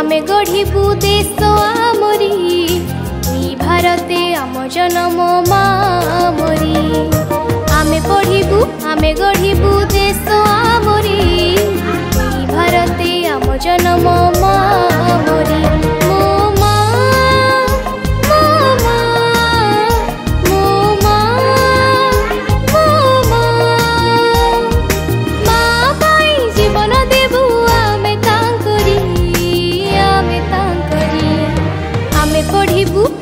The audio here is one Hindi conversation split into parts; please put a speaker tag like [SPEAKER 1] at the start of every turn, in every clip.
[SPEAKER 1] आमे गढ़िबू देश आमरी भारते आम जन्म मामरी आमे पढ़िबू आमे गढ़िबू देश आमरी भारते आम जन्म मामरी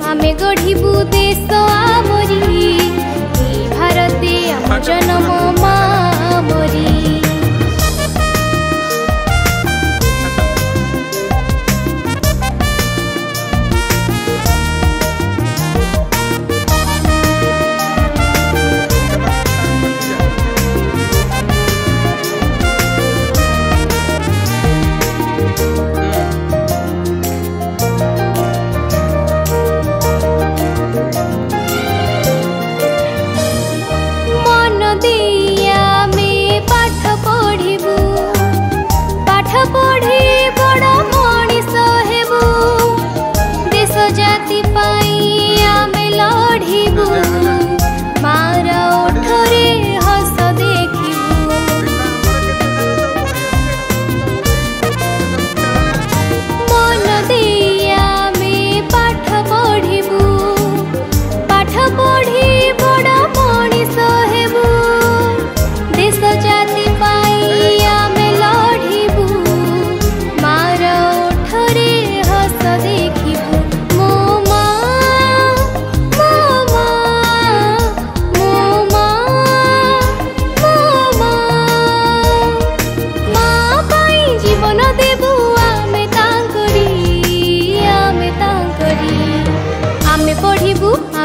[SPEAKER 1] आमे गढ़िबू देश आमरी भारते आम जन्म मामरी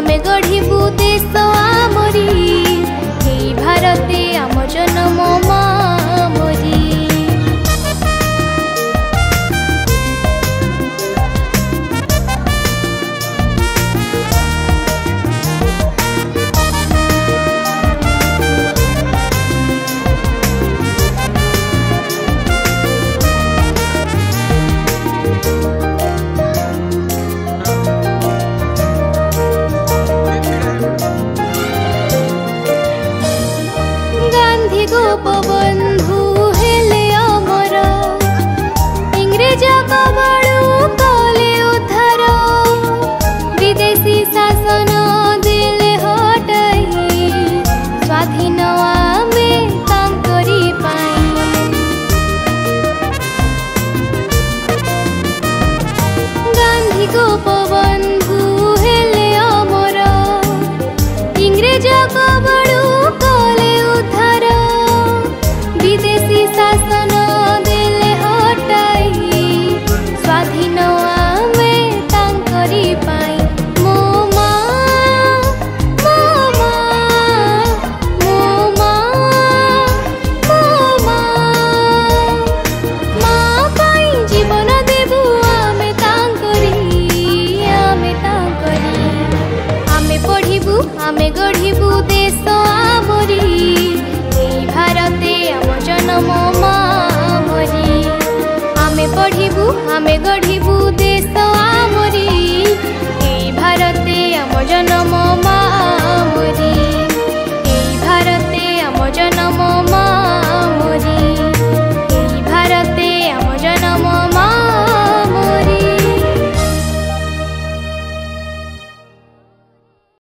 [SPEAKER 1] आमे गढ़िबू देश आमरी भारते आम जन्म मामरी गोपबंधु हेले अमर इंग्रेज कबड़ू कले उद्धार विदेशी शासन दिले हटाई स्वाधीन आमे तांकरी पाई गांधी गोपबंधु हेले अमर इंग्रेज कबड़ू कले उद्धार विदेशी शासन दिले हटाई स्वाधीन आमे तांकरी पाई मो पाई जीवन देबू आमे तांकरी आमे पढ़िबू आमे गढ़िबू देश आमरी भारते आम जन्म मामरी आमे पढ़िबू आमे गढ़िबू देश